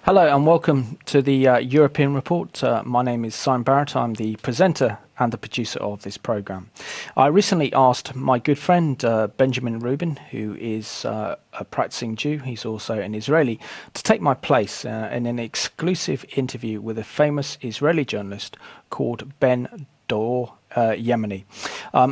Hello and welcome to the European Report. My name is Simon Barrett. I'm the presenter and the producer of this programme. I recently asked my good friend Benjamin Rubin, who is a practicing Jew, he's also an Israeli, to take my place in an exclusive interview with a famous Israeli journalist called Ben Dror-Yemeni.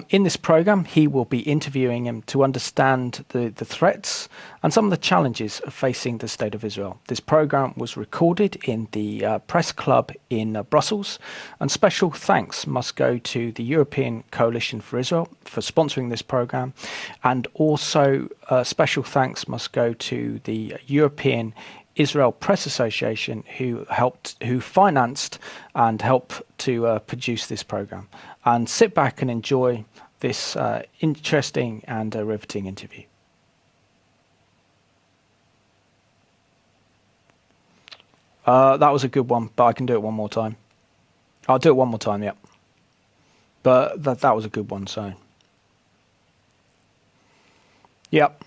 In this programme, he will be interviewing him to understand the threats and some of the challenges facing the State of Israel. This programme was recorded in the Press Club in Brussels, and special thanks must go to the European Coalition for Israel for sponsoring this programme, and also special thanks must go to the European Israel Press Association, who financed and helped to produce this programme. And sit back and enjoy this interesting and riveting interview. That was a good one, but I can do it one more time. I'll do it one more time, yeah. But that was a good one, so. Yep.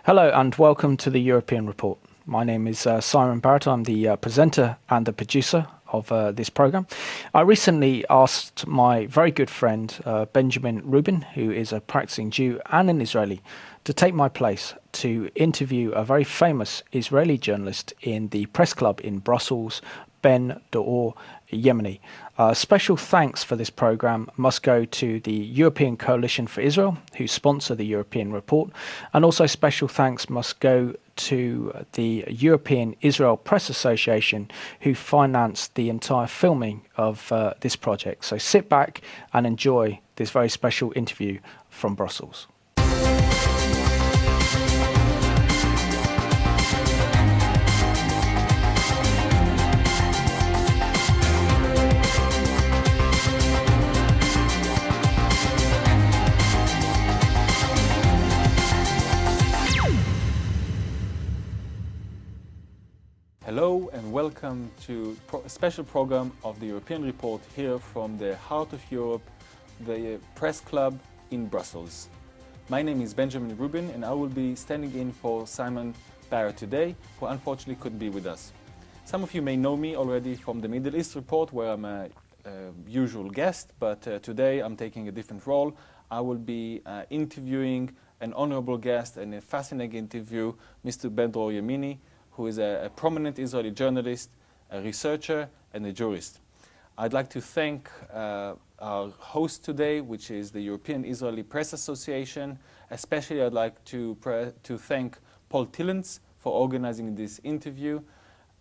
Hello and welcome to the European Report. My name is Simon Barrett. I'm the presenter and the producer of this programme. I recently asked my very good friend Benjamin Rubin, who is a practicing Jew and an Israeli, to take my place to interview a very famous Israeli journalist in the Press Club in Brussels, Ben Dror-Yemeni. Special thanks for this programme must go to the European Coalition for Israel, who sponsor the European Report, and also special thanks must go to the European Israel Press Association, who financed the entire filming of this project. So sit back and enjoy this very special interview from Brussels. Hello and welcome to a special program of the European Report here from the heart of Europe, the Press Club in Brussels. My name is Benjamin Rubin and I will be standing in for Simon Barrett today, who unfortunately couldn't be with us. Some of you may know me already from the Middle East Report, where I'm a usual guest, but today I'm taking a different role. I will be interviewing an honorable guest and a fascinating interview, Mr. Ben Dror-Yemeni, who is a prominent Israeli journalist, a researcher, and a jurist. I'd like to thank our host today, which is the European Israeli Press Association. Especially I'd like to thank Paul Tillens for organizing this interview.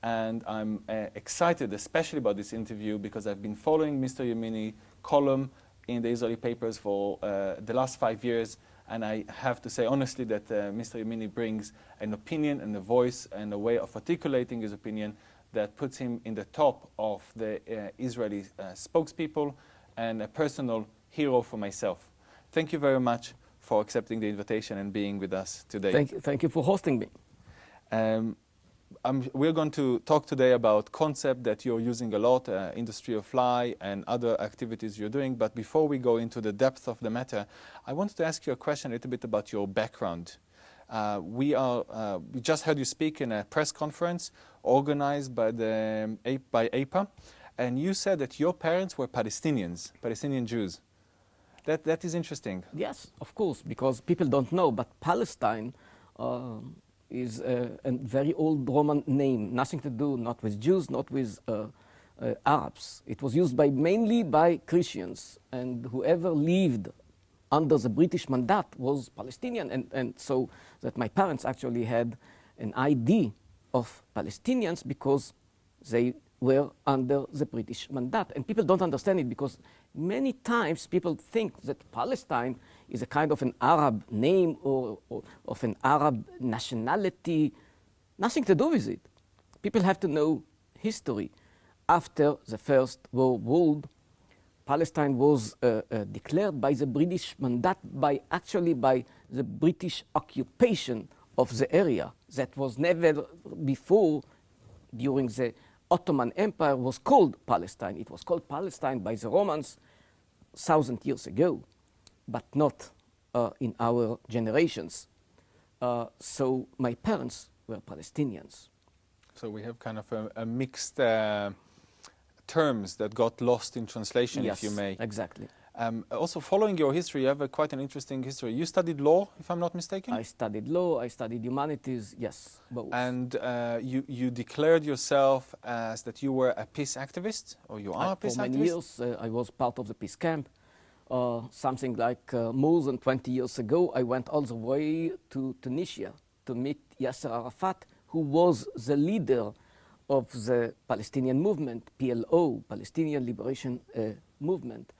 And I'm excited especially about this interview because I've been following Mr. Yemini column in the Israeli papers for the last 5 years. And I have to say honestly that Mr. Yemini brings an opinion and a voice and a way of articulating his opinion that puts him in the top of the Israeli spokespeople and a personal hero for myself. Thank you very much for accepting the invitation and being with us today. Thank you for hosting me. We're going to talk today about concept that you're using a lot, industry of lie and other activities you're doing. But before we go into the depth of the matter, I wanted to ask you a question a little bit about your background. We just heard you speak in a press conference organized by APA, and you said that your parents were Palestinians, Palestinian Jews. That is interesting. Yes, of course, because people don't know, but Palestine is a very old Roman name, nothing to do not with Jews, not with Arabs. It was used mainly by Christians, and whoever lived under the British mandate was Palestinian, and so that my parents actually had an ID of Palestinians because they were under the British mandate. And people don't understand it because many times people think that Palestine is a kind of an Arab name or of an Arab nationality. Nothing to do with it. People have to know history. After the First World War, Palestine was declared by the British mandate actually by the British occupation of the area that was never before during the Ottoman Empire was called Palestine. It was called Palestine by the Romans 1,000 years ago, but not in our generations. So my parents were Palestinians. So we have kind of a mixed terms that got lost in translation, Yes, if you may. exactly. Also, following your history, you have quite an interesting history. You studied law, if I'm not mistaken? I studied law, I studied humanities, yes, both. And you declared yourself as that you were a peace activist, or you are a peace For activist? many years, I was part of the peace camp. Something like more than 20 years ago, I went all the way to Tunisia to meet Yasser Arafat, who was the leader of the Palestinian movement, PLO, Palestinian Liberation Movement,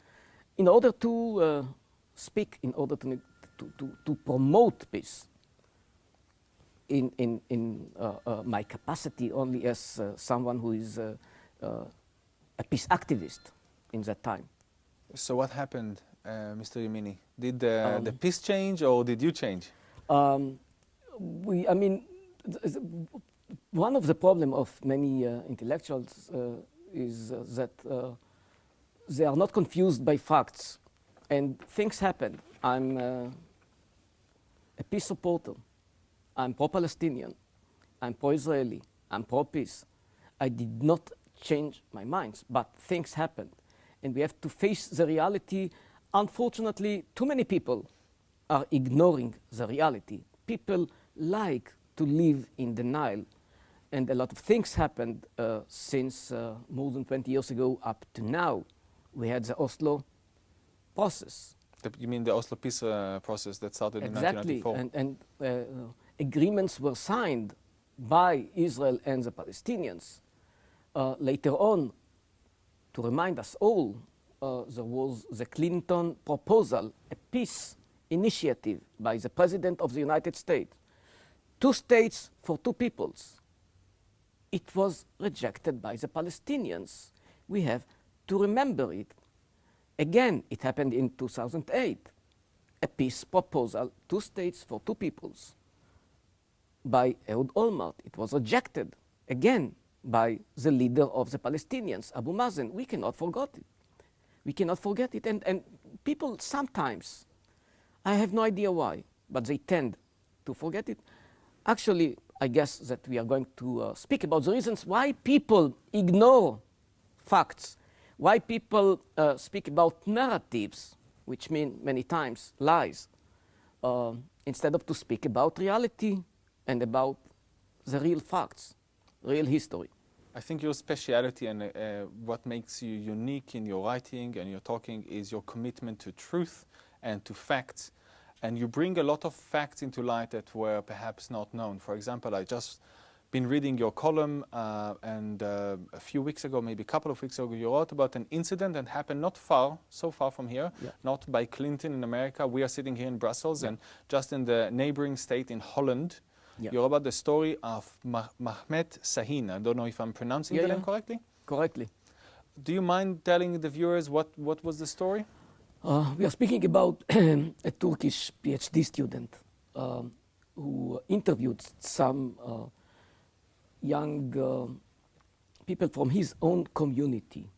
in order to speak, in order to promote peace in my capacity only as someone who is a peace activist in that time. So what happened, Mr. Yemini? Did the peace change, or did you change? I mean, one of the problems of many intellectuals is that they are not confused by facts, and things happen. I'm a peace supporter. I'm pro-Palestinian. I'm pro-Israeli. I'm pro-peace. I did not change my mind, but things happened, and we have to face the reality. Unfortunately, too many people are ignoring the reality. People like to live in denial, and a lot of things happened since more than 20 years ago up to now. We had the Oslo process. You mean the Oslo peace process that started in 1994? Exactly, and agreements were signed by Israel and the Palestinians. Later on, to remind us all, there was the Clinton proposal, a peace initiative by the President of the United States. 2 states for 2 peoples. It was rejected by the Palestinians. We have to remember it. Again, it happened in 2008. A peace proposal, 2 states for 2 peoples, by Ehud Olmert. It was rejected again by the leader of the Palestinians, Abu Mazen. We cannot forget it. We cannot forget it. And people sometimes, I have no idea why, but they tend to forget it. Actually, I guess that we are going to speak about the reasons why people ignore facts, why people speak about narratives, which mean many times lies, instead of to speak about reality and about the real facts, real history. I think your speciality and what makes you unique in your writing and your talking is your commitment to truth and to facts. And you bring a lot of facts into light that were perhaps not known. For example, I just been reading your column and a few weeks ago, maybe a couple of weeks ago, you wrote about an incident that happened not so far from here, not by Clinton in America. We are sitting here in Brussels and just in the neighboring state in Holland. You wrote about the story of Mahmet Sahin. I don't know if I'm pronouncing the name correctly. Correctly. Do you mind telling the viewers what was the story? We are speaking about a Turkish PhD student who interviewed some young people from his own community.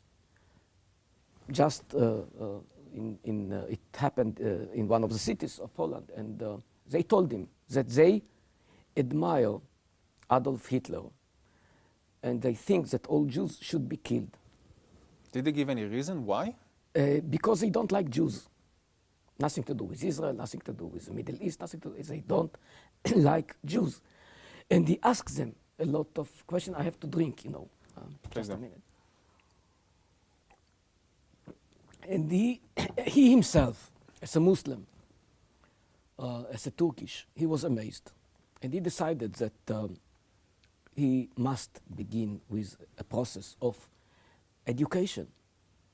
Just it happened in one of the cities of Holland, and they told him that they admire Adolf Hitler, and they think that all Jews should be killed. Did they give any reason why? Because they don't like Jews. Nothing to do with Israel, nothing to do with the Middle East, nothing to do with, they don't like Jews. And he asks them a lot of questions. I have to drink, you know, just a minute. And he himself, as a Muslim, as a Turkish, he was amazed. And he decided that he must begin with a process of education,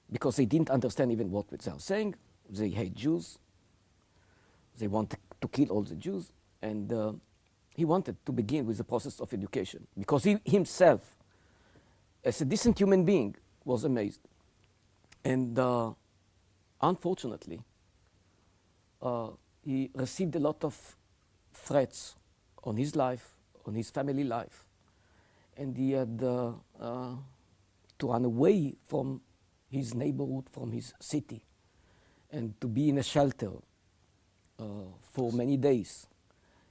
because they didn't understand even what they are saying. They hate Jews. They want to kill all the Jews. And he wanted to begin with the process of education, because he himself, as a decent human being, was amazed. And unfortunately, he received a lot of threats on his life, on his family life. And he had to run away from his neighborhood, from his city, and to be in a shelter for many days.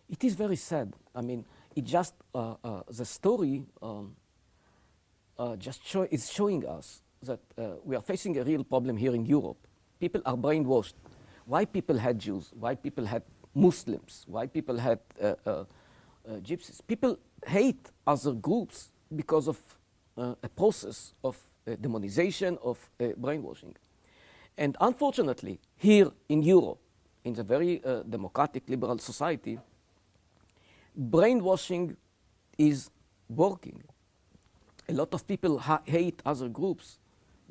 It is very sad. I mean, it just the story is showing us that we are facing a real problem here in Europe. People are brainwashed. Why people had Jews? Why people had Muslims? Why people had Gypsies? People hate other groups because of a process of demonization, of brainwashing. And unfortunately, here in Europe, in the very democratic liberal society, brainwashing is working. A lot of people hate other groups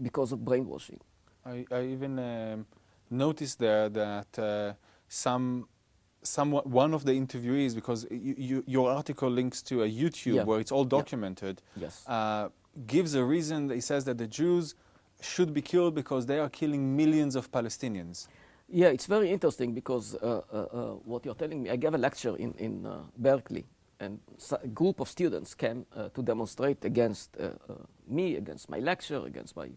because of brainwashing. I even noticed there that one of the interviewees, because your article links to a YouTube where it's all documented, Yes. Gives a reason. He says that the Jews should be killed because they are killing millions of Palestinians. Yeah, it's very interesting because what you're telling me, I gave a lecture in Berkeley, and a group of students came to demonstrate against me, against my lecture, against the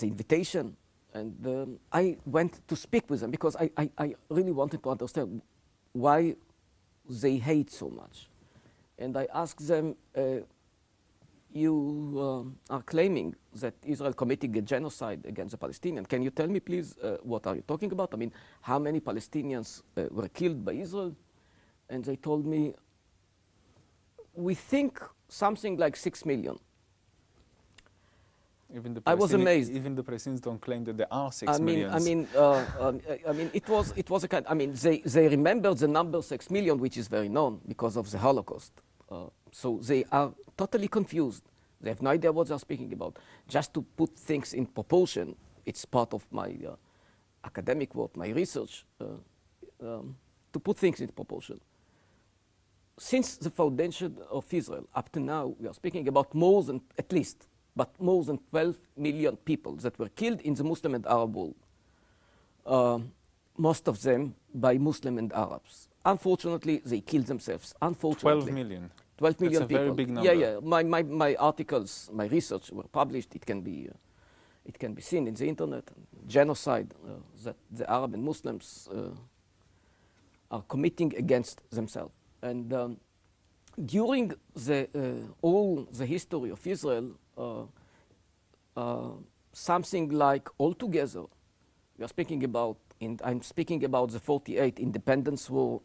invitation. And I went to speak with them because I really wanted to understand why they hate so much. And I asked them, you are claiming that Israel committing a genocide against the Palestinians. Can you tell me, please, what are you talking about? I mean, how many Palestinians were killed by Israel? And they told me, we think something like 6 million. I was amazed. Even the Palestinians don't claim that there are 6 million. I mean, it was a kind. I mean, they remember the number 6 million, which is very known because of the Holocaust. So they are totally confused. They have no idea what they're speaking about. Just to put things in proportion, it's part of my academic work, my research, to put things in proportion. Since the foundation of Israel up to now, we are speaking about more than 12 million people that were killed in the Muslim and Arab world. Most of them by Muslim and Arabs. Unfortunately, they killed themselves. Unfortunately. 12 million. 12 million That's a people. very big number. Yeah. My articles, my research were published. It can be seen in the internet. Genocide that the Arab and Muslims are committing against themselves. And during all the history of Israel, something like altogether, we are speaking about, I'm speaking about the 48 Independence War,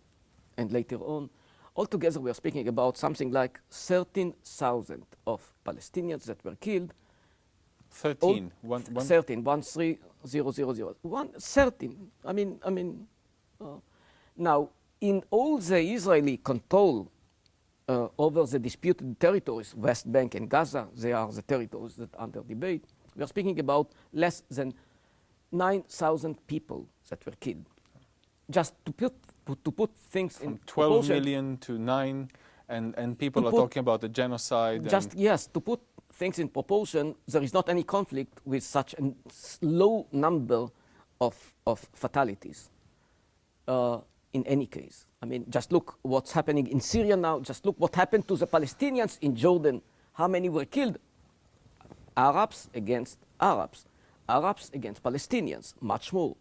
and later on, altogether we are speaking about something like 13,000 of Palestinians that were killed. 13. 13. Now, in all the Israeli control over the disputed territories, West Bank and Gaza, they are the territories that are under debate. We are speaking about less than 9,000 people that were killed. Just to put things from in 12 proportion, million to 9, and people are talking about the genocide. Yes, to put things in proportion, there is not any conflict with such a low number of fatalities. In any case, I mean, just look what's happening in Syria now. Just look what happened to the Palestinians in Jordan. How many were killed? Arabs against Arabs. Arabs against Palestinians, much more.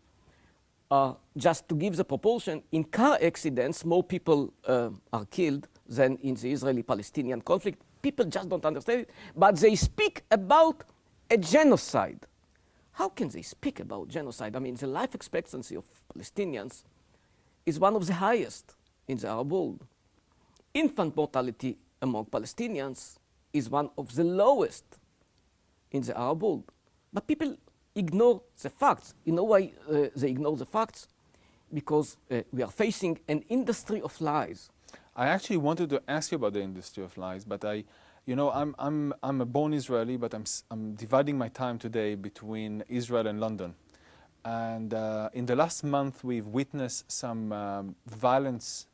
Just to give the proportion, in car accidents, more people are killed than in the Israeli-Palestinian conflict. People just don't understand it, but they speak about a genocide. How can they speak about genocide? I mean, the life expectancy of Palestinians is one of the highest in the Arab world. Infant mortality among Palestinians is one of the lowest in the Arab world. But people ignore the facts. You know why they ignore the facts? Because we are facing an industry of lies. I actually wanted to ask you about the industry of lies, but I'm a born Israeli, but I'm dividing my time today between Israel and London. And in the last month, we've witnessed some violence,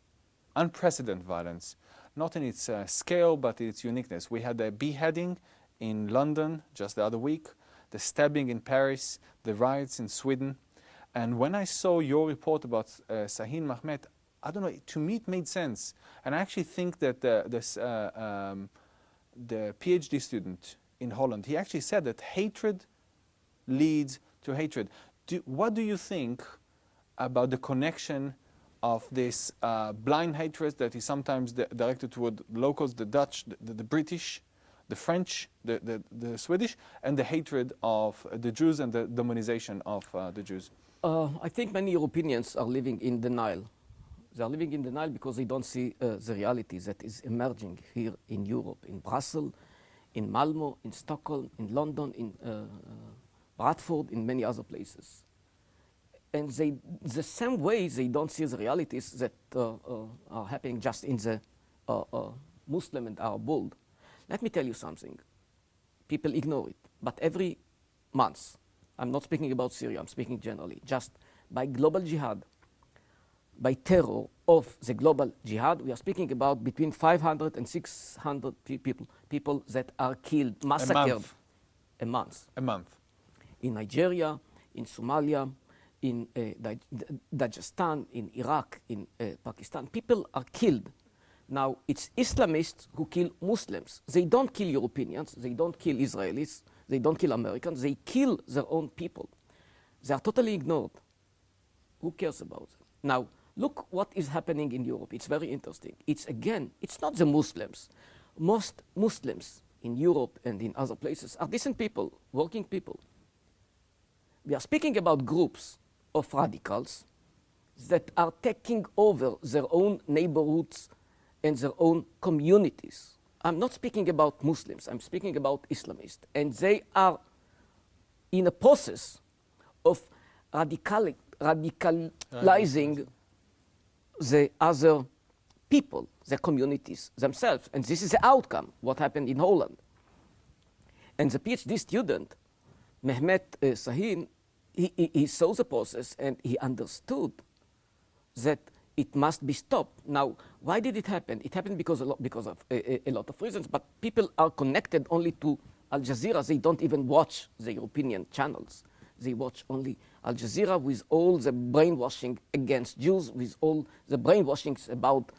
unprecedented violence, not in its scale, but in its uniqueness. We had a beheading in London just the other week, the stabbing in Paris, the riots in Sweden. And when I saw your report about Sahin Mahmet, I don't know, to me it made sense. And I actually think that the PhD student in Holland, he actually said that hatred leads to hatred. What do you think about the connection of this blind hatred that is sometimes directed toward locals, the Dutch, the British, the French, the Swedish, and the hatred of the Jews and the demonization of the Jews? I think many Europeans are living in denial. They are living in denial because they don't see the reality that is emerging here in Europe, in Brussels, in Malmo, in Stockholm, in London, in Bradford, in many other places. And the same way they don't see the realities that are happening just in the Muslim and Arab world. Let me tell you something. People ignore it. But every month, I'm not speaking about Syria, I'm speaking generally, just by global jihad, by terror of the global jihad, we are speaking about between 500 and 600 people that are killed, massacred. A month. A month. In Nigeria, in Somalia, in Dagestan, in Iraq, in Pakistan, people are killed. Now, it's Islamists who kill Muslims. They don't kill Europeans, they don't kill Israelis, they don't kill Americans, they kill their own people. They are totally ignored. Who cares about them? Now, look what is happening in Europe. It's very interesting. It's not the Muslims. Most Muslims in Europe and in other places are decent people, working people. We are speaking about groups of radicals that are taking over their own neighborhoods and their own communities. I'm not speaking about Muslims, I'm speaking about Islamists. And they are in a process of radicalizing the other people, the communities themselves. And this is the outcome, what happened in Holland. And the PhD student, Mehmet Sahin, he saw the process and he understood that it must be stopped. Now, why did it happen? It happened because of a lot of reasons, but people are connected only to Al Jazeera. They don't even watch the European channels. They watch only Al Jazeera with all the brainwashing against Jews, with all the brainwashings about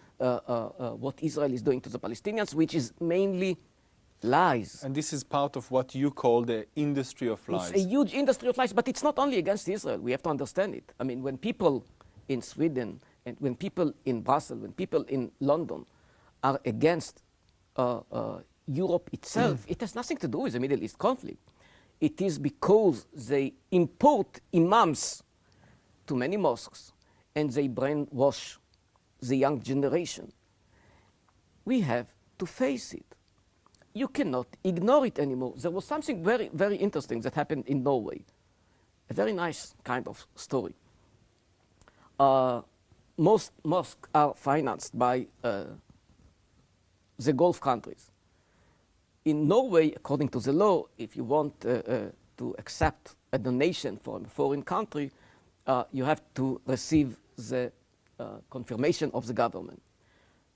what Israel is doing to the Palestinians, which is mainly lies. And this is part of what you call the industry of lies. It's a huge industry of lies, but it's not only against Israel. We have to understand it. I mean, when people in Sweden, and when people in Brussels, when people in London are against Europe itself, it has nothing to do with the Middle East conflict. It is because they import imams to many mosques and they brainwash the young generation. We have to face it. You cannot ignore it anymore. There was something very, very interesting that happened in Norway. A very nice kind of story. Most mosques are financed by the Gulf countries. In Norway, according to the law, if you want to accept a donation from a foreign country, you have to receive the confirmation of the government.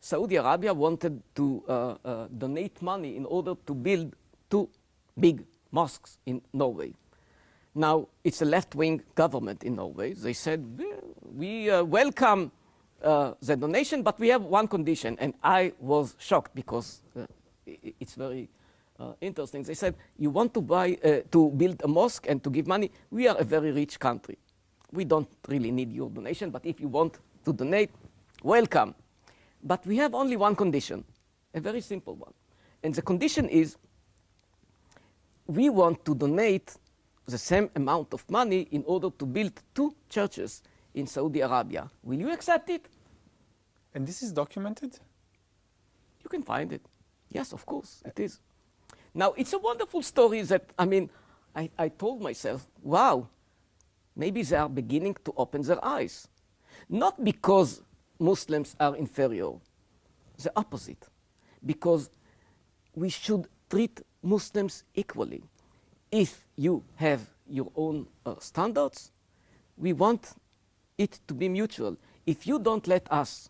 Saudi Arabia wanted to donate money in order to build 2 big mosques in Norway. Now, it's a left-wing government in Norway. They said, we welcome the donation, but we have one condition. And I was shocked because it's very interesting. They said, you want to build a mosque and to give money? We are a very rich country. We don't really need your donation, but if you want to donate, welcome. But we have only one condition, a very simple one. And the condition is, we want to donate the same amount of money in order to build 2 churches in Saudi Arabia. Will you accept it? And this is documented? You can find it. Yes, of course, it is. Now, it's a wonderful story that, I mean, I told myself, wow, maybe they are beginning to open their eyes. Not because Muslims are inferior, the opposite. Because we should treat Muslims equally. If you have your own standards, we want it to be mutual. If you don't let us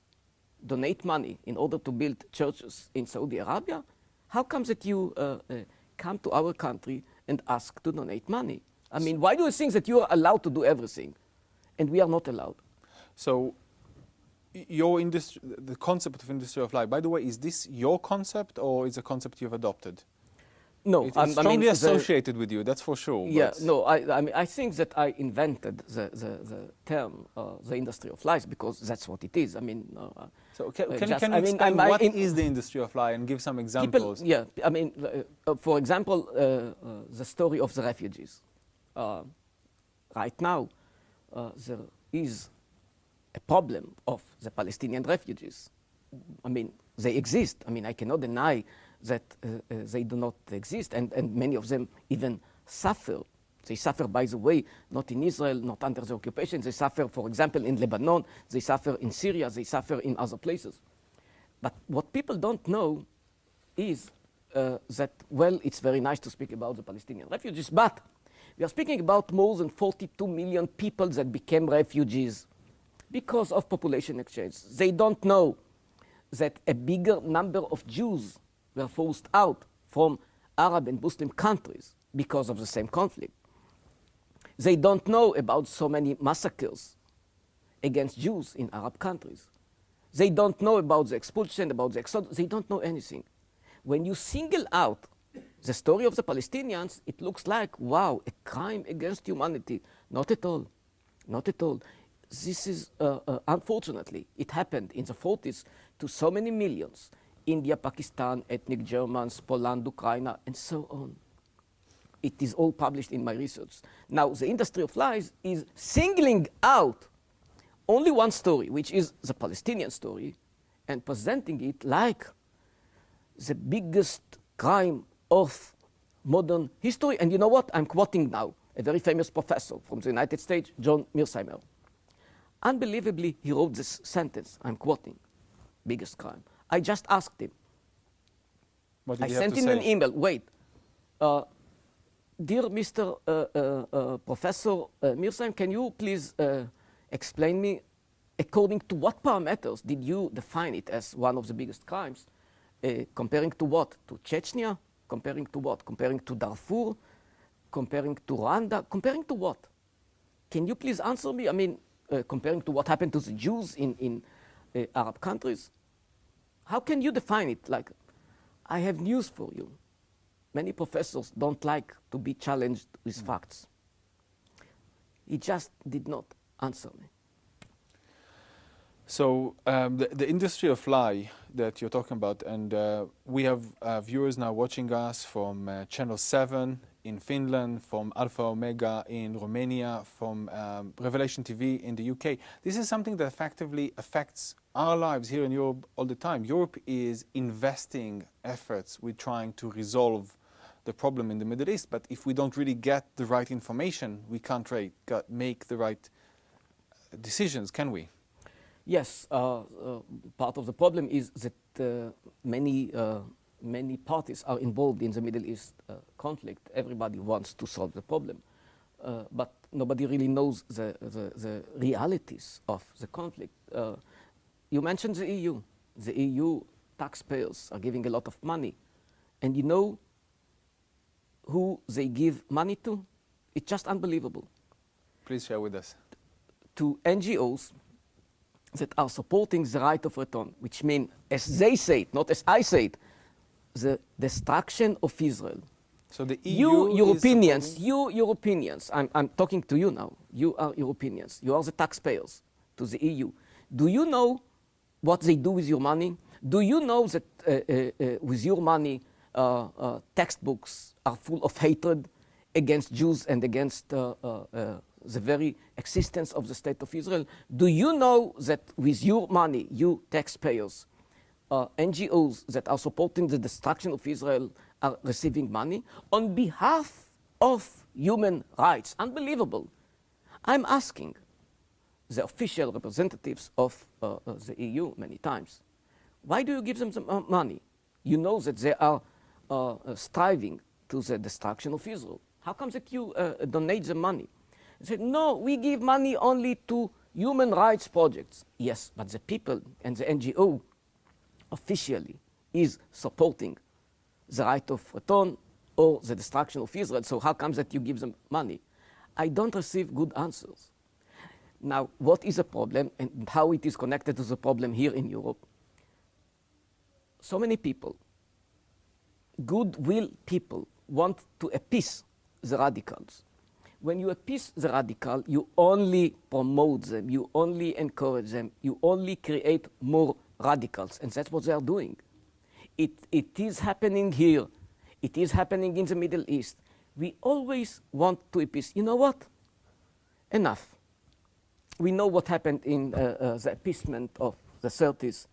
donate money in order to build churches in Saudi Arabia, how comes that you come to our country and ask to donate money? I mean, why do you think that you are allowed to do everything and we are not allowed? So, your industry, the concept of industry of life, by the way, is this your concept or is a concept you've adopted? No, It's strongly associated with you, that's for sure. Yeah, no, I mean, I think that I invented the term, the industry of lies, because that's what it is. I mean, so can you explain what is the industry of lie and give some examples? People, yeah, I mean, for example, the story of the refugees. Right now, there is a problem of the Palestinian refugees. I mean, they exist. I mean, I cannot deny that they do not exist, and many of them even suffer. They suffer, by the way, not in Israel, not under the occupation. They suffer, for example, in Lebanon. They suffer in Syria. They suffer in other places. But what people don't know is that, well, it's very nice to speak about the Palestinian refugees, but we are speaking about more than 42 million people that became refugees because of population exchange. They don't know that a bigger number of Jews were forced out from Arab and Muslim countries because of the same conflict. They don't know about so many massacres against Jews in Arab countries. They don't know about the expulsion, about the exodus. They don't know anything. When you single out the story of the Palestinians, it looks like, wow, a crime against humanity. Not at all. Not at all. This is, unfortunately, it happened in the 40s to so many millions. India, Pakistan, ethnic Germans, Poland, Ukraine, and so on. It is all published in my research. Now, the industry of lies is singling out only one story, which is the Palestinian story, and presenting it like the biggest crime of modern history. And you know what? I'm quoting now a very famous professor from the United States, John Mearsheimer. Unbelievably, he wrote this sentence, I'm quoting, biggest crime. I just asked him. What did I he have sent to him say? an email. Wait, dear Mr. Professor Mearsheimer, can you please explain me according to what parameters did you define it as one of the biggest crimes? Comparing to what? To Chechnya? Comparing to what? Comparing to Darfur? Comparing to Rwanda? Comparing to what? Can you please answer me? I mean, comparing to what happened to the Jews in Arab countries? How can you define it? Like, I have news for you. Many professors don't like to be challenged with facts. He just did not answer me. So the industry of lie that you're talking about, and we have viewers now watching us from Channel 7 in Finland, from Alpha Omega in Romania, from Revelation TV in the UK. This is something that effectively affects our lives here in Europe all the time. Europe is investing efforts with trying to resolve the problem in the Middle East, but if we don't really get the right information, we can't make the right decisions, can we? Yes, part of the problem is that many parties are involved in the Middle East conflict. Everybody wants to solve the problem, but nobody really knows the realities of the conflict. You mentioned the EU. The EU taxpayers are giving a lot of money, and you know who they give money to? It's just unbelievable. Please share with us. To NGOs that are supporting the right of return, which means, as they say it, not as I say it, the destruction of Israel. So the EU you Europeans, I'm talking to you now. You are Europeans. You are the taxpayers to the EU. Do you know what they do with your money? Do you know that with your money, textbooks are full of hatred against Jews and against the very existence of the State of Israel? Do you know that with your money, you taxpayers, NGOs that are supporting the destruction of Israel are receiving money on behalf of human rights? Unbelievable. I'm asking the official representatives of the EU many times, why do you give them the money? You know that they are striving to the destruction of Israel. How come that you donate the money? They said, no, we give money only to human rights projects. Yes, but the people and the NGO officially is supporting the right of return or the destruction of Israel. So how comes that you give them money? I don't receive good answers. Now, what is the problem and how it is connected to the problem here in Europe? So many people goodwill people want to appease the radicals. When you appease the radical, you only promote them, you only encourage them, you only create more radicals, and that's what they are doing. It is happening here. It is happening in the Middle East. We always want to appease. You know what? Enough. We know what happened in the appeasement of the 30s.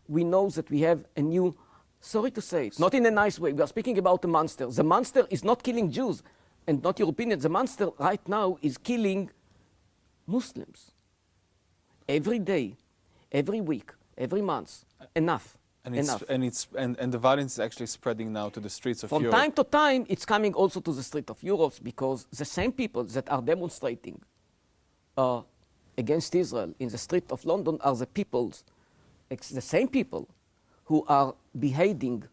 We know that we have a new, sorry to say it, not in a nice way, we are speaking about a monster. The monster is not killing Jews and not Europeans. The monster right now is killing Muslims. Every day, every week, every month. Enough. And Enough. The violence is actually spreading now to the streets of From Europe. time to time, it's coming also to the street of Europe, because the same people that are demonstrating against Israel in the street of London are the same people who are beheading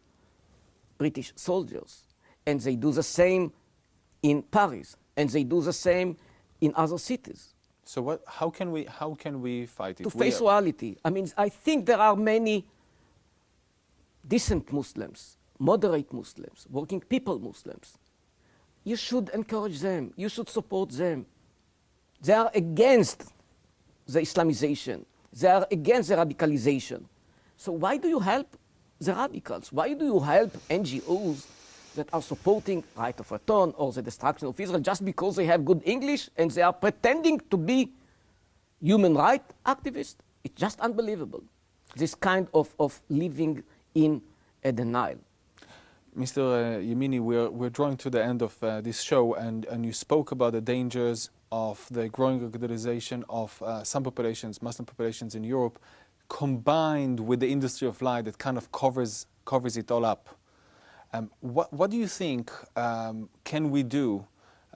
British soldiers. And they do the same in Paris, and they do the same in other cities. So how can we fight it? To face reality. I mean, I think there are many decent Muslims, moderate Muslims, working people Muslims. You should encourage them. You should support them. They are against the Islamization. They are against the radicalization. So why do you help the radicals? Why do you help NGOs that are supporting right of return or the destruction of Israel just because they have good English and they are pretending to be human rights activists? It's just unbelievable, this kind of living in a denial. Mr. Yemini, we're drawing to the end of this show, and you spoke about the dangers of the growing radicalization of some populations, Muslim populations in Europe, combined with the industry of lie that kind of covers it all up. What do you think can we do,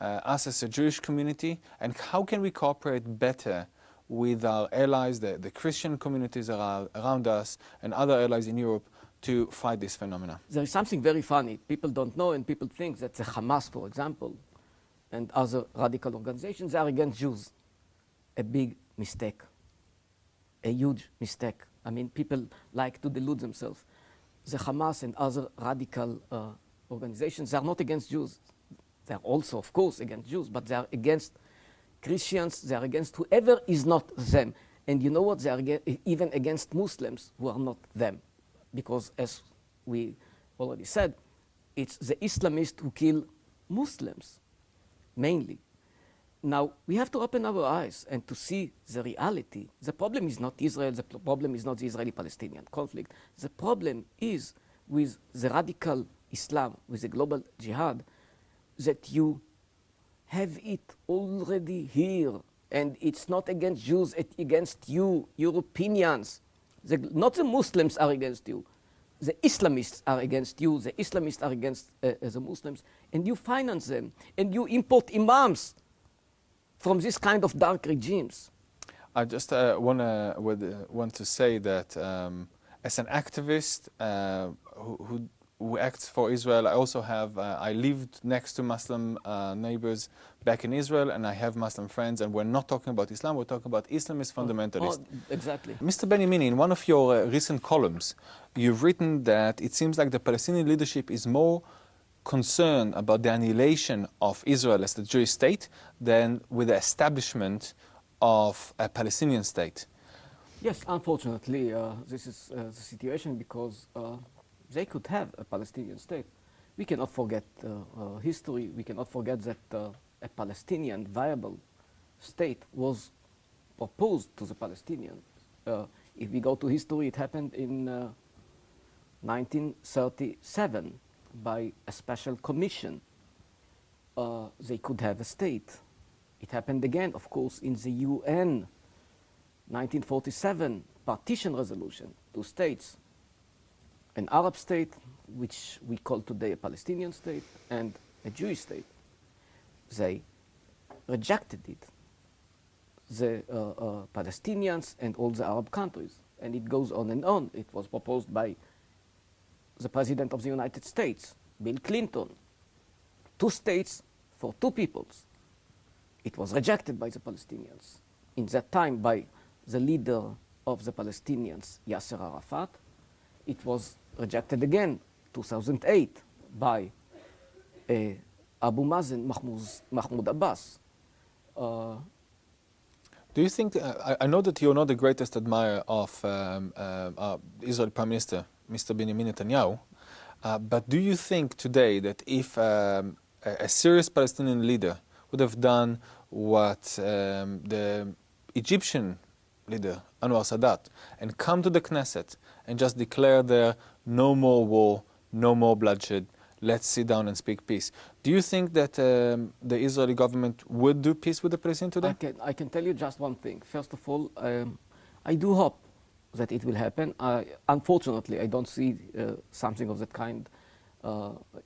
us as a Jewish community, and how can we cooperate better with our allies, the Christian communities around us, and other allies in Europe to fight this phenomena? There is something very funny. People don't know, and people think that the Hamas, for example, and other radical organizations are against Jews. A big mistake. A huge mistake. I mean, people like to delude themselves. The Hamas and other radical organizations are not against Jews. They are also, of course, against Jews, but they are against Christians. They are against whoever is not them. And you know what? They are even against Muslims who are not them. Because, as we already said, it's the Islamists who kill Muslims, mainly. Now, we have to open our eyes and to see the reality. The problem is not Israel. The problem is not the Israeli-Palestinian conflict. The problem is with the radical Islam, with the global jihad, that you have it already here. And it's not against Jews, it's against you, Europeans. Not the Muslims are against you. The Islamists are against you. The Islamists are against the Muslims. And you finance them. And you import imams from this kind of dark regimes. I just want to say that as an activist who acts for Israel, I also have, I lived next to Muslim neighbors back in Israel, and I have Muslim friends, and we're not talking about Islam, we're talking about Islamist fundamentalists. Oh, exactly. Mr. Benjamin, in one of your recent columns, you've written that it seems like the Palestinian leadership is more concerned about the annihilation of Israel as the Jewish state than with the establishment of a Palestinian state. Yes, unfortunately, this is the situation, because they could have a Palestinian state. We cannot forget history. We cannot forget that a Palestinian viable state was proposed to the Palestinians. If we go to history, it happened in 1937 by a special commission. They could have a state. It happened again, of course, in the UN 1947 partition resolution, 2 states. An Arab state, which we call today a Palestinian state, and a Jewish state. They rejected it, the Palestinians and all the Arab countries. And it goes on and on. It was proposed by the President of the United States, Bill Clinton. 2 states for 2 peoples. It was rejected by the Palestinians. In that time, by the leader of the Palestinians, Yasser Arafat. It was rejected again 2008 by Abu Mazen Mahmoud Abbas. Do you think, I know that you're not the greatest admirer of Israel Prime Minister, Mr. Benjamin Netanyahu, but do you think today that if a serious Palestinian leader would have done what the Egyptian leader, Anwar Sadat, and come to the Knesset and just declare there no more war, no more bloodshed, let's sit down and speak peace. Do you think that the Israeli government would do peace with the Palestinians today? I can tell you just one thing. First of all, I do hope that it will happen. Unfortunately, I don't see something of that kind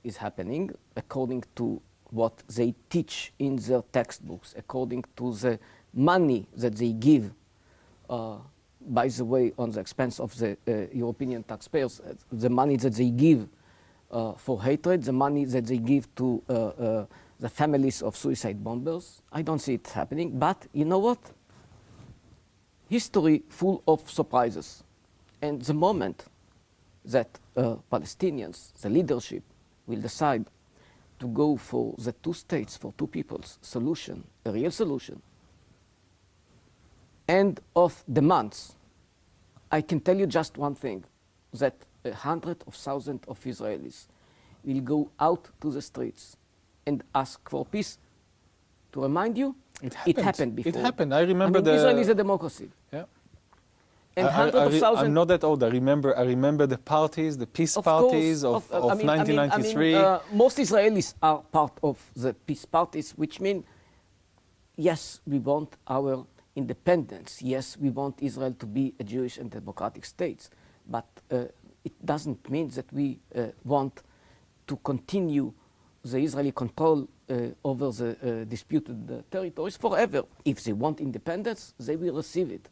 is happening according to what they teach in their textbooks, according to the money that they give, by the way, on the expense of the European taxpayers, the money that they give for hatred, the money that they give to the families of suicide bombers. I don't see it happening, but you know what? History full of surprises. And the moment that Palestinians, the leadership, will decide to go for the two states, for two peoples solution, a real solution, end of the months, I can tell you just one thing, that hundreds of thousands of Israelis will go out to the streets and ask for peace. To remind you, it happened before. It happened. I remember Israel is a democracy. Yeah. And hundreds of thousands. I'm not that old. I remember the parties, the peace parties of 1993. Most Israelis are part of the peace parties, which mean, yes, we want our independence. Yes, we want Israel to be a Jewish and democratic state. But it doesn't mean that we want to continue the Israeli control over the disputed territories forever. If they want independence, they will receive it.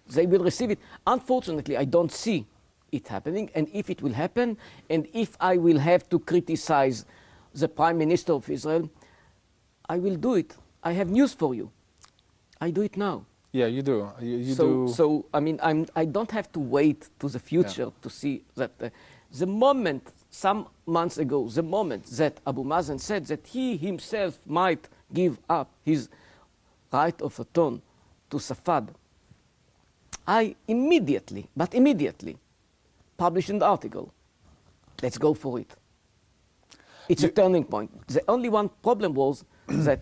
They will receive it. Unfortunately, I don't see it happening. And if it will happen, and if I will have to criticize the Prime Minister of Israel, I will do it. I have news for you. I do it now. Yeah, you do. You do. do. So, I mean, I don't have to wait to the future to see that the moment, some months ago, the moment that Abu Mazen said that he himself might give up his right of return to Safad, I immediately published an article. Let's go for it. It's a turning point. The only one problem was that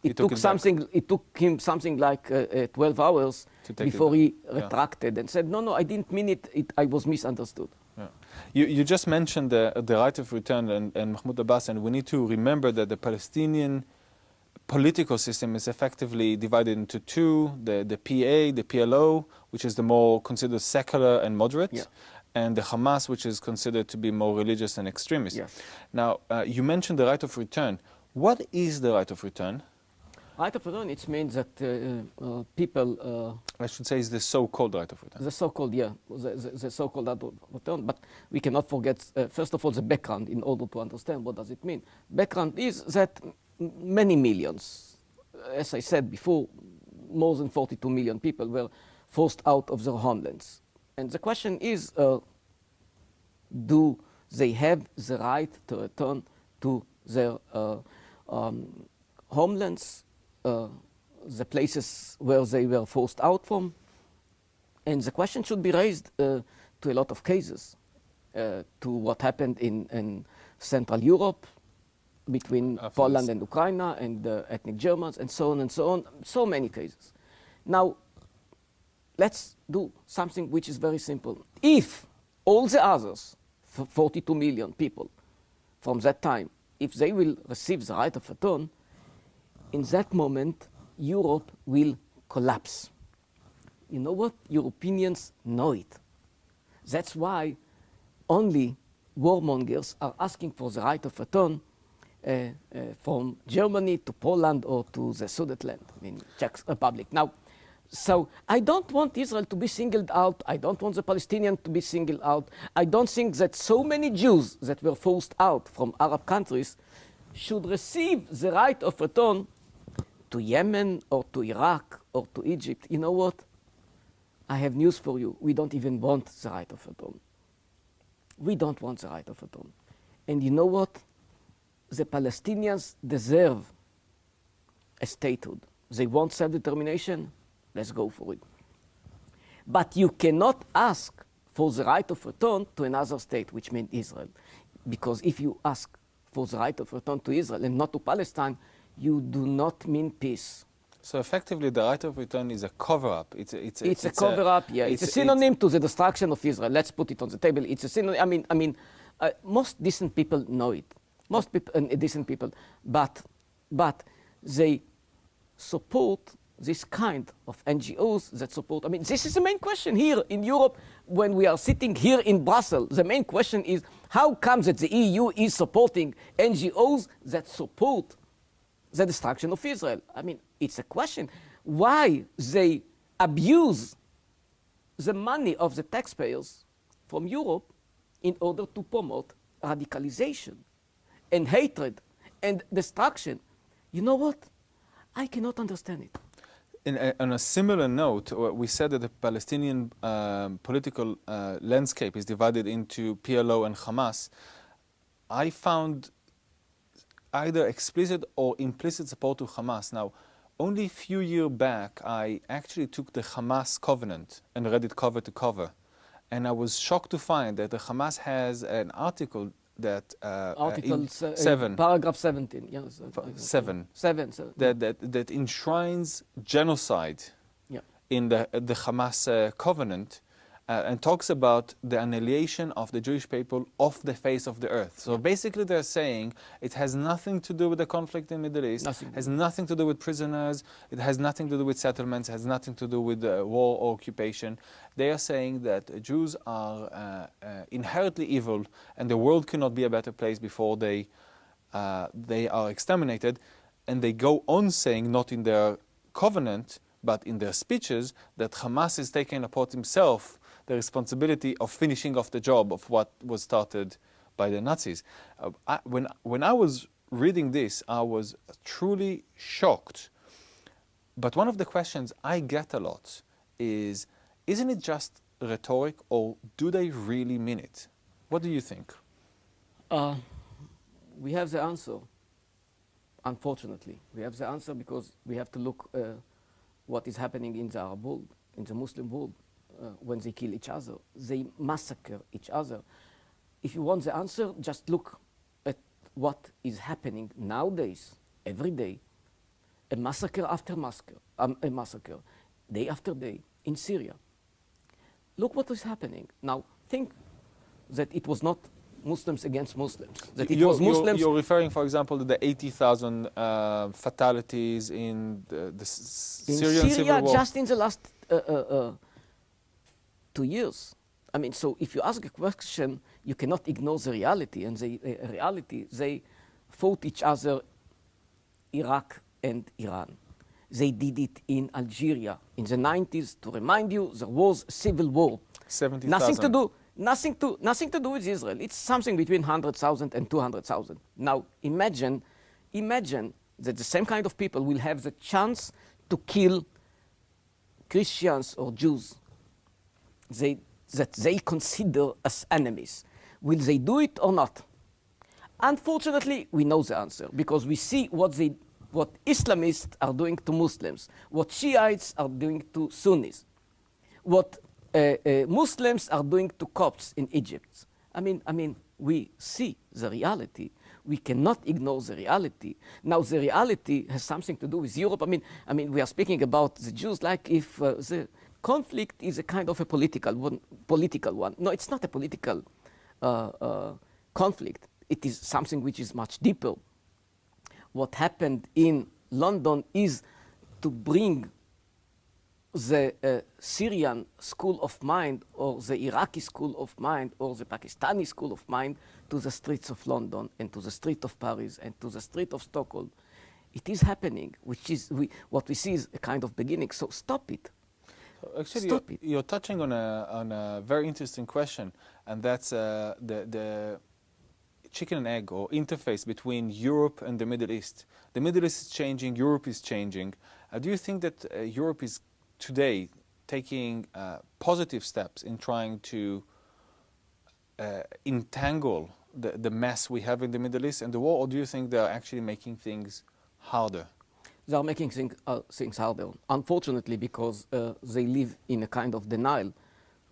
it took him something like 12 hours before he retracted and said, no, I didn't mean it, I was misunderstood. Yeah. You just mentioned the right of return and Mahmoud Abbas, and we need to remember that the Palestinian political system is effectively divided into two, the PA, the PLO, which is the more considered secular and moderate, and the Hamas, which is considered to be more religious and extremist. Yes. Now, you mentioned the right of return. What is the right of return? Right of return, it means that people... I should say is the so-called right of return. The so-called, the so-called right of return. But we cannot forget, first of all, the background in order to understand what does it mean. Background is that many millions, as I said before, more than 42 million people were forced out of their homelands. And the question is, do they have the right to return to their homelands, the places where they were forced out from? And the question should be raised to a lot of cases, to what happened in Central Europe, between Poland and Ukraine and ethnic Germans and so on, so many cases. Now, let's do something which is very simple. If all the others, 42 million people from that time, if they will receive the right of return, in that moment, Europe will collapse. You know what? Europeans know it. That's why only warmongers are asking for the right of return from Germany to Poland or to the Sudetenland, in Czech Republic. Now, so I don't want Israel to be singled out. I don't want the Palestinians to be singled out. I don't think that so many Jews that were forced out from Arab countries should receive the right of return to Yemen or to Iraq or to Egypt. You know what? I have news for you. We don't even want the right of return. We don't want the right of return. And you know what? The Palestinians deserve a statehood. They want self-determination. Let's go for it. But you cannot ask for the right of return to another state, which means Israel. Because if you ask for the right of return to Israel and not to Palestine, you do not mean peace. So effectively, the right of return is a cover-up. It's a cover-up, yeah. It's a synonym to the destruction of Israel. Let's put it on the table. It's a synonym. I mean, most decent people know it. Most people, decent people, but they support this kind of NGOs that support. I mean, this is the main question here in Europe when we are sitting here in Brussels. The main question is how comes that the EU is supporting NGOs that support the destruction of Israel? I mean, it's a question why they abuse the money of the taxpayers from Europe in order to promote radicalization and hatred and destruction. You know what? I cannot understand it. On a similar note, we said that the Palestinian political landscape is divided into PLO and Hamas. I found either explicit or implicit support to Hamas. Now, only a few years back, I actually took the Hamas covenant and read it cover to cover. And I was shocked to find that the Hamas has an article that Article 7, paragraph 17, yes, 7, yeah. that enshrines genocide in the Hamas covenant and talks about the annihilation of the Jewish people off the face of the earth. So basically they're saying it has nothing to do with the conflict in the Middle East, has nothing to do with prisoners, it has nothing to do with settlements, has nothing to do with war or occupation. They are saying that Jews are inherently evil and the world cannot be a better place before they are exterminated. And they go on saying, not in their covenant, but in their speeches, that Hamas is taking upon himself the responsibility of finishing off the job of what was started by the Nazis. When I was reading this, I was truly shocked. But one of the questions I get a lot is, isn't it just rhetoric, or do they really mean it? What do you think? We have the answer, unfortunately. We have the answer because we have to look what is happening in the Arab world, in the Muslim world. When they kill each other, they massacre each other. If you want the answer, just look at what is happening nowadays, every day, a massacre after massacre, day after day, in Syria. Look what is happening. Now, think that it was not Muslims against Muslims. That it was Muslims. You're referring, for example, to the 80,000 fatalities in the Syrian civil war? Just in the last 2 years. I mean, so if you ask a question, you cannot ignore the reality. And the reality, they fought each other, Iraq and Iran. They did it in Algeria in the 90s. To remind you, there was a civil war. 70,000. Nothing to do with Israel. It's something between 100,000 and 200,000. Now, imagine that the same kind of people will have the chance to kill Christians or Jews that they consider as enemies. Will they do it or not? Unfortunately, we know the answer because we see what Islamists are doing to Muslims, what Shiites are doing to Sunnis, what Muslims are doing to Copts in Egypt. I mean, we see the reality. We cannot ignore the reality. Now, the reality has something to do with Europe. I mean, we are speaking about the Jews like if the conflict is a kind of a political one. No, it's not a political conflict. It is something which is much deeper. What happened in London is to bring the Syrian school of mind or the Iraqi school of mind or the Pakistani school of mind to the streets of London and to the street of Paris and to the street of Stockholm. It is happening, which is what we see is a kind of beginning. So stop it. Actually, you're touching on a very interesting question, and that's the chicken and egg or interface between Europe and the Middle East. The Middle East is changing, Europe is changing. Do you think that Europe is today taking positive steps in trying to entangle the mess we have in the Middle East and the war, or do you think they are actually making things harder? They are making things harder, unfortunately, because they live in a kind of denial.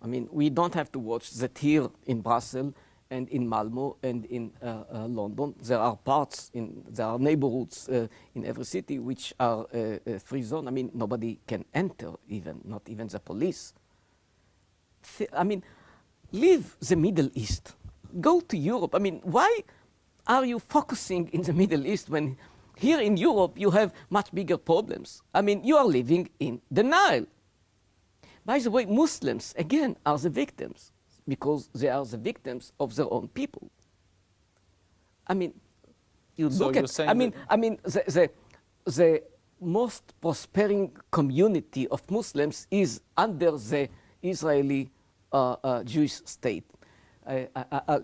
I mean, we don't have to watch that here in Brussels and in Malmo and in London. There are there are neighborhoods in every city which are a free zone. I mean, nobody can enter, not even the police. I mean, leave the Middle East. Go to Europe. I mean, why are you focusing in the Middle East when here in Europe you have much bigger problems? I mean, you are living in denial. By the way, Muslims, again, are the victims because they are the victims of their own people. I mean, you So look you're at, saying the most prospering community of Muslims is under the Israeli Jewish state.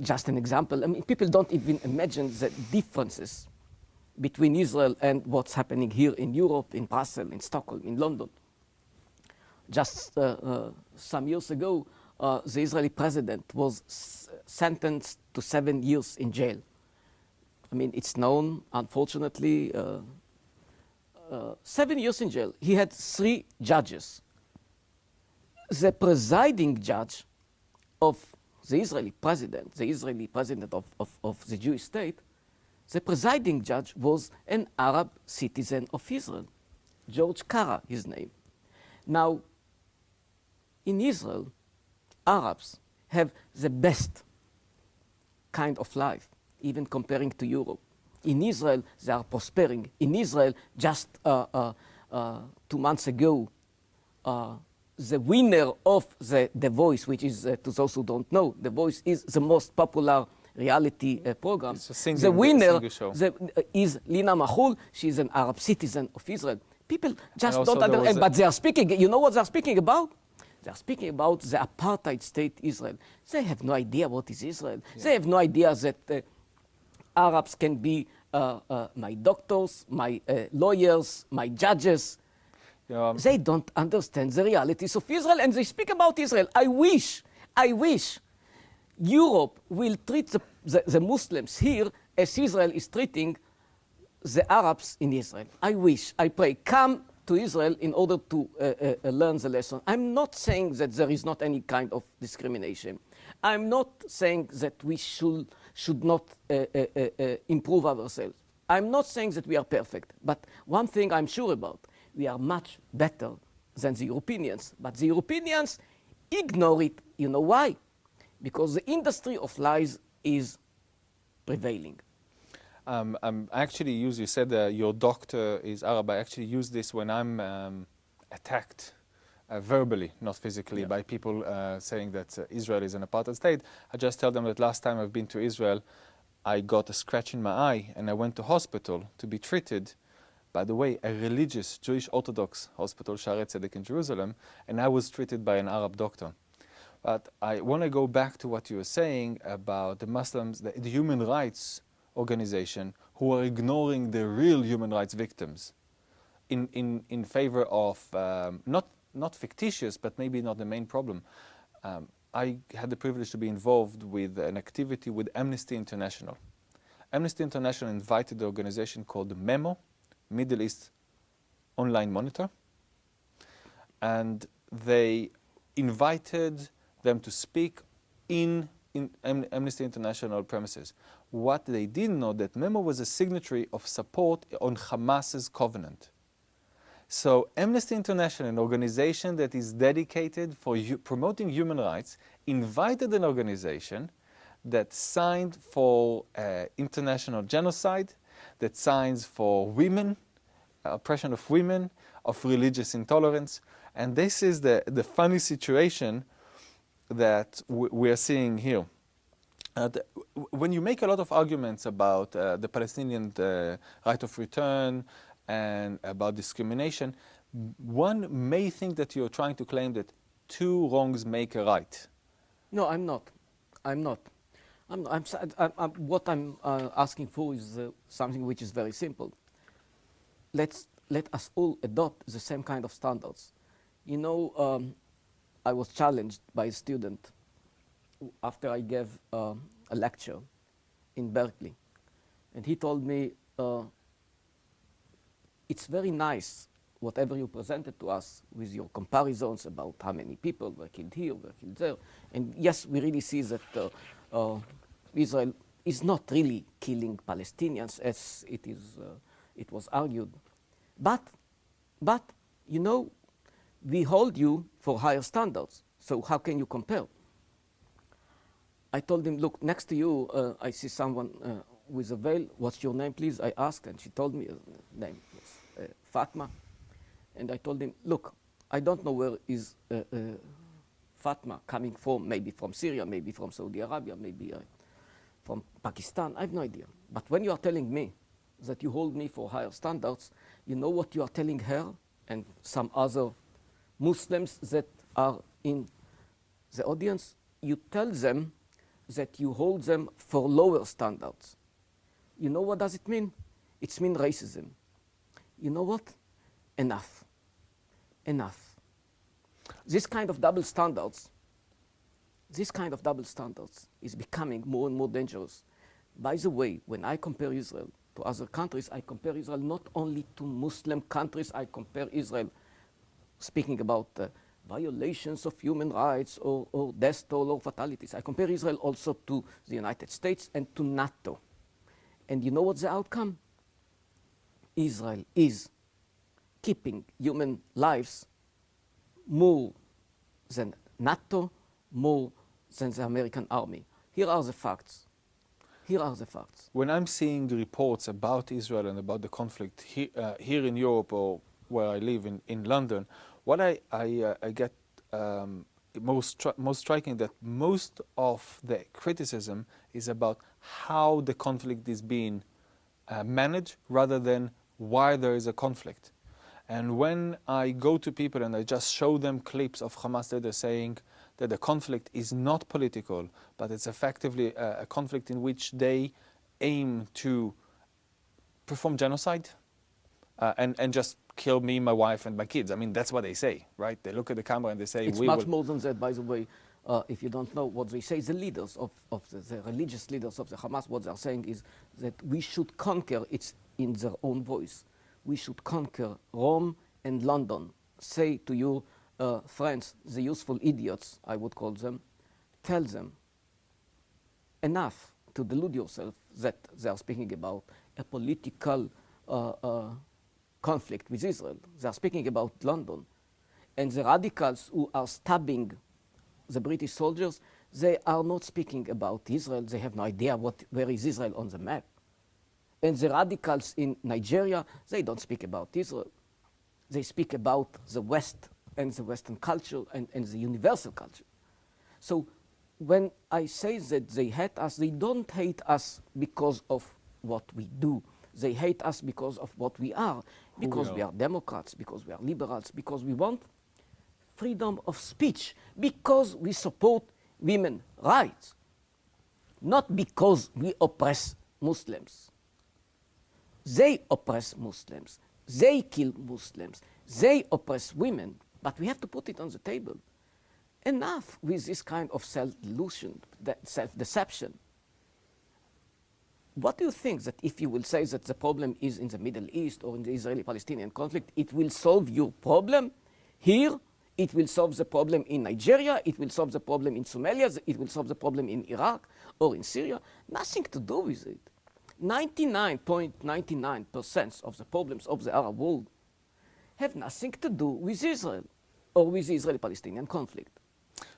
Just an example, I mean, people don't even imagine the differences between Israel and what's happening here in Europe, in Brussels, in Stockholm, in London. Just some years ago, the Israeli president was sentenced to 7 years in jail. I mean, it's known, unfortunately, 7 years in jail. He had 3 judges. The presiding judge of the Israeli president of the Jewish state, the presiding judge was an Arab citizen of Israel, George Kara, his name. Now, in Israel, Arabs have the best kind of life, even comparing to Europe. In Israel, they are prospering. In Israel, just 2 months ago, the winner of The Voice, which is, to those who don't know, The Voice is the most popular reality program. It's a singing, the winner show. Is Lina Mahul. She's an Arab citizen of Israel. People just also don't there understand, was but they are speaking, you know what they are speaking about? They are speaking about the apartheid state Israel. They have no idea what is Israel. Yeah. They have no idea that Arabs can be my doctors, my lawyers, my judges. They don't understand the realities of Israel, and they speak about Israel. I wish Europe will treat the Muslims here as Israel is treating the Arabs in Israel. I pray, come to Israel in order to learn the lesson. I'm not saying that there is not any kind of discrimination. I'm not saying that we should not improve ourselves. I'm not saying that we are perfect, but one thing I'm sure about, we are much better than the Europeans. But the Europeans ignore it. You know why? Because the industry of lies is prevailing. Actually, you said your doctor is Arab. I actually use this when I'm attacked verbally, not physically, by people saying that Israel is an apartheid state. I just tell them that last time I've been to Israel, I got a scratch in my eye and I went to hospital to be treated. By the way, a religious Jewish Orthodox hospital, Shaarei Tzedek in Jerusalem, and I was treated by an Arab doctor. But I want to go back to what you were saying about the Muslims, the human rights organization, who are ignoring the real human rights victims in favor of not fictitious, but maybe not the main problem. I had the privilege to be involved with an activity with Amnesty International. Amnesty International invited the organization called MEMO, Middle East Online Monitor, and they invited them to speak in Amnesty International premises. What they didn't know, that MEMO was a signatory of support on Hamas's covenant. So Amnesty International, an organization that is dedicated for promoting human rights, invited an organization that signed for international genocide, that signs for women, oppression of women, of religious intolerance. And this is the funny situation that we are seeing here. When you make a lot of arguments about the Palestinian right of return and about discrimination, one may think that you're trying to claim that 2 wrongs make a right. No, I'm not. What I'm asking for is something which is very simple. Let us all adopt the same kind of standards. You know, I was challenged by a student after I gave a lecture in Berkeley. And he told me, it's very nice, whatever you presented to us with your comparisons about how many people were killed here, were killed there. And yes, we really see that Israel is not really killing Palestinians as it was argued. But, you know, we hold you for higher standards. So how can you compare? I told him, look, next to you, I see someone with a veil. What's your name, please? I asked, and she told me her name was Fatma. And I told him, look, I don't know where is Fatma coming from, maybe from Syria, maybe from Saudi Arabia, maybe from Pakistan. I have no idea. But when you are telling me that you hold me for higher standards, you know what you are telling her and some other Muslims that are in the audience? You tell them that you hold them for lower standards. You know what does it mean? It means racism. You know what? Enough. Enough. This kind of double standards is becoming more and more dangerous. By the way, when I compare Israel to other countries, I compare Israel not only to Muslim countries, I compare Israel, speaking about violations of human rights or death toll or fatalities. I compare Israel also to the United States and to NATO. And you know what's the outcome? Israel is keeping human lives more than NATO, more than the American army. Here are the facts. Here are the facts. When I'm seeing reports about Israel and about the conflict here in Europe or where I live in London, what I get most striking that most of the criticism is about how the conflict is being managed rather than why there is a conflict. And when I go to people and I just show them clips of Hamas that they're saying that the conflict is not political, but it's effectively a conflict in which they aim to perform genocide and just kill me, my wife, and my kids. I mean, that's what they say, right? They look at the camera and they say, it's much more than that, by the way. If you don't know what they say, the leaders of the religious leaders of the Hamas, what they're saying is that we should conquer, it's in their own voice, we should conquer Rome and London. Say to your friends, the useful idiots, I would call them, tell them enough to delude yourself that they are speaking about a political conflict with Israel. They are speaking about London. And the radicals who are stabbing the British soldiers, they are not speaking about Israel. They have no idea where is Israel on the map. And the radicals in Nigeria, they don't speak about Israel. They speak about the West and the Western culture and the universal culture. So when I say that they hate us, they don't hate us because of what we do. They hate us because of what we are. Because we are Democrats, because we are liberals, because we want freedom of speech, because we support women's rights, not because we oppress Muslims. They oppress Muslims. They kill Muslims. They oppress women. But we have to put it on the table. Enough with this kind of self-delusion, self-deception. What do you think that if you will say that the problem is in the Middle East or in the Israeli-Palestinian conflict, it will solve your problem here? It will solve the problem in Nigeria, it will solve the problem in Somalia, it will solve the problem in Iraq or in Syria. Nothing to do with it. 99.99% of the problems of the Arab world have nothing to do with Israel or with the Israeli-Palestinian conflict.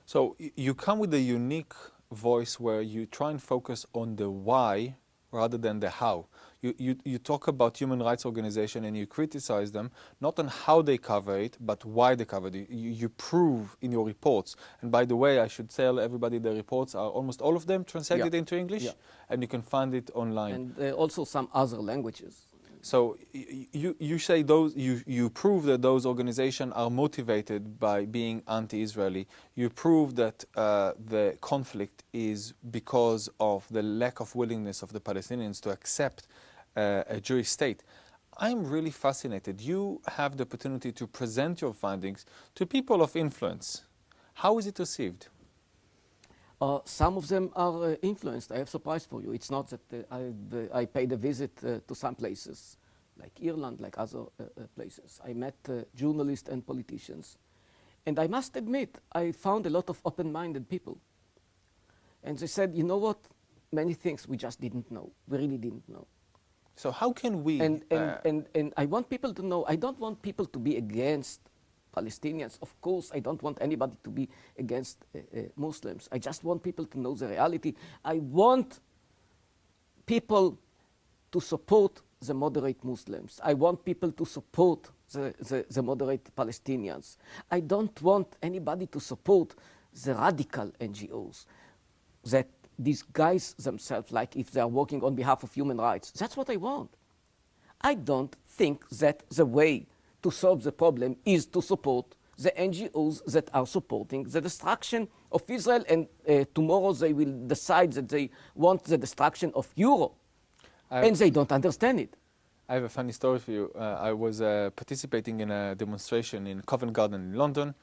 So you come with a unique voice where you try and focus on the why rather than the how. You talk about human rights organizations and you criticize them, not on how they cover it, but why they cover it. You prove in your reports. And by the way, I should tell everybody the reports are almost all of them translated into English, and you can find it online. And also some other languages. So you say you prove that those organizations are motivated by being anti-Israeli. You prove that the conflict is because of the lack of willingness of the Palestinians to accept a Jewish state. I'm really fascinated. You have the opportunity to present your findings to people of influence. How is it received? Some of them are influenced. I have a surprise for you. It's not that I paid a visit to some places, like Ireland, like other places. I met journalists and politicians. And I must admit, I found a lot of open-minded people. And they said, you know what? Many things we just didn't know. We really didn't know. So how can we... And I want people to know, I don't want people to be against Palestinians. Of course, I don't want anybody to be against Muslims. I just want people to know the reality. I want people to support the moderate Muslims. I want people to support the moderate Palestinians. I don't want anybody to support the radical NGOs that disguise themselves like if they are working on behalf of human rights. That's what I want. I don't think that the way to solve the problem is to support the NGOs that are supporting the destruction of Israel, and tomorrow they will decide that they want the destruction of Europe, and they don't understand it. I have a funny story for you. I was participating in a demonstration in Covent Garden in London,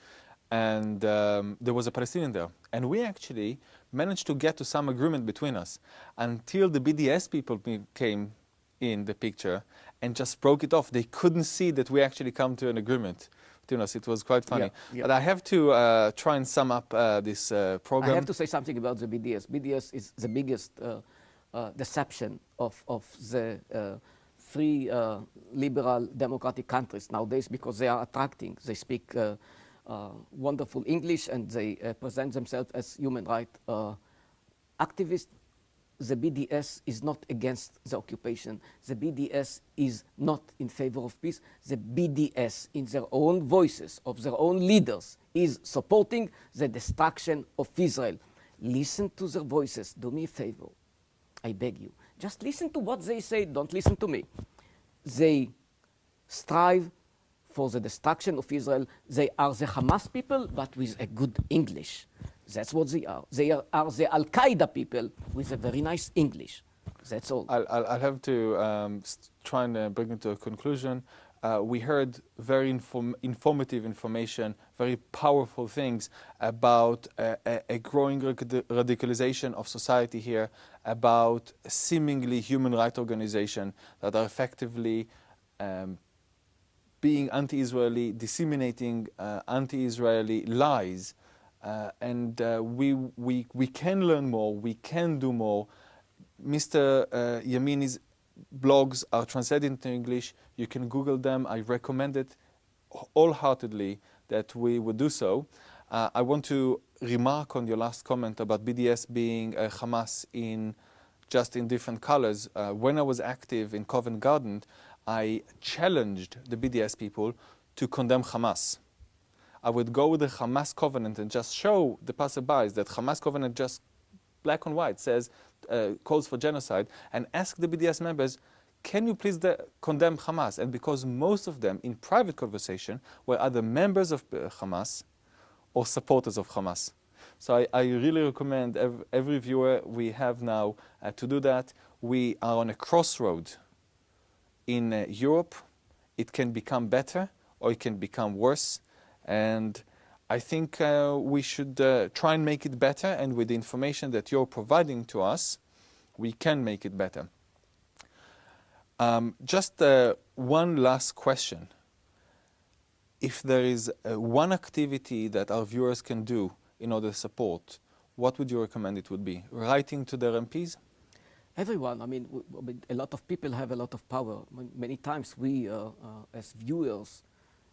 and there was a Palestinian there. And we actually managed to get to some agreement between us until the BDS people came in the picture and just broke it off. They couldn't see that we actually come to an agreement between us. It was quite funny. Yeah, yeah. But I have to try and sum up this program. I have to say something about the BDS. BDS is the biggest deception of the free liberal democratic countries nowadays, because they are attracting. They speak wonderful English, and they present themselves as human rights activists. The BDS is not against the occupation. The BDS is not in favor of peace. The BDS, in their own voices, of their own leaders, is supporting the destruction of Israel. Listen to their voices. Do me a favor. I beg you. Just listen to what they say. Don't listen to me. They strive for the destruction of Israel. They are the Hamas people, but with a good English. That's what they are. They are the Al-Qaeda people with a very nice English. That's all. I'll have to try and bring it to a conclusion. We heard very informative information, very powerful things about a growing radicalization of society here, about seemingly human rights organizations that are effectively being anti-Israeli, disseminating anti-Israeli lies. And we can learn more, we can do more. Mr. Yemini's blogs are translated into English. You can Google them. I recommend it wholeheartedly that we would do so. I want to remark on your last comment about BDS being Hamas just in different colors. When I was active in Covent Garden, I challenged the BDS people to condemn Hamas. I would go with the Hamas covenant and just show the passerbys that Hamas covenant, just black and white, says calls for genocide, and ask the BDS members, can you please condemn Hamas? And because most of them in private conversation were either members of Hamas or supporters of Hamas. So I really recommend every viewer we have now to do that. We are on a crossroad in Europe. It can become better or it can become worse. And I think we should try and make it better, and with the information that you're providing to us, we can make it better. Just one last question. If there is one activity that our viewers can do in order to support, what would you recommend it would be? Writing to their MPs? Everyone. I mean, a lot of people have a lot of power. Many times we, as viewers,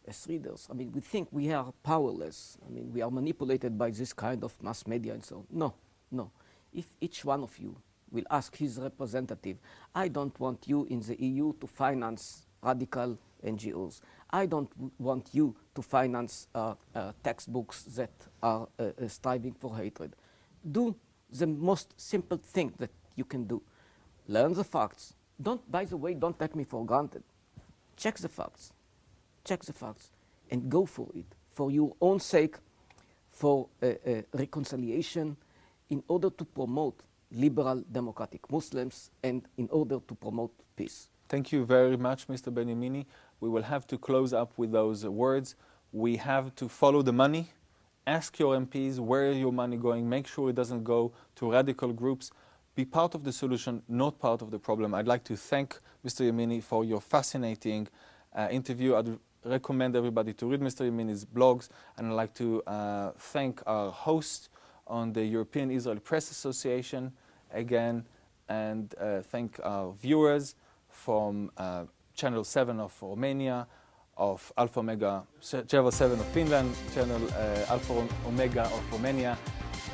as readers, I mean, we think we are powerless. I mean, we are manipulated by this kind of mass media and so on. No, no. If each one of you will ask his representative, I don't want you in the EU to finance radical NGOs. I don't want you to finance textbooks that are striving for hatred. Do the most simple thing that you can do. Learn the facts. By the way, don't take me for granted. Check the facts. Check the facts and go for it, for your own sake, for reconciliation, in order to promote liberal democratic Muslims and in order to promote peace. Thank you very much, Mr. Yemini. We will have to close up with those words. We have to follow the money Ask your MPs where your money going. Make sure it doesn't go to radical groups. Be part of the solution, not part of the problem. I'd like to thank Mr. Yemini for your fascinating interview. I'd recommend everybody to read Mr. Yemini's blogs, and I'd like to thank our host on the European Israel Press Association again, and thank our viewers from Channel 7 of Romania, of Alpha Omega, Channel 7 of Finland, Channel Alpha Omega of Romania,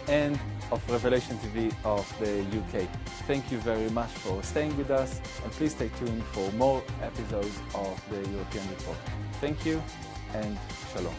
and of Revelation TV of the UK. Thank you very much for staying with us, and please stay tuned for more episodes of the European Report. Thank you, and shalom.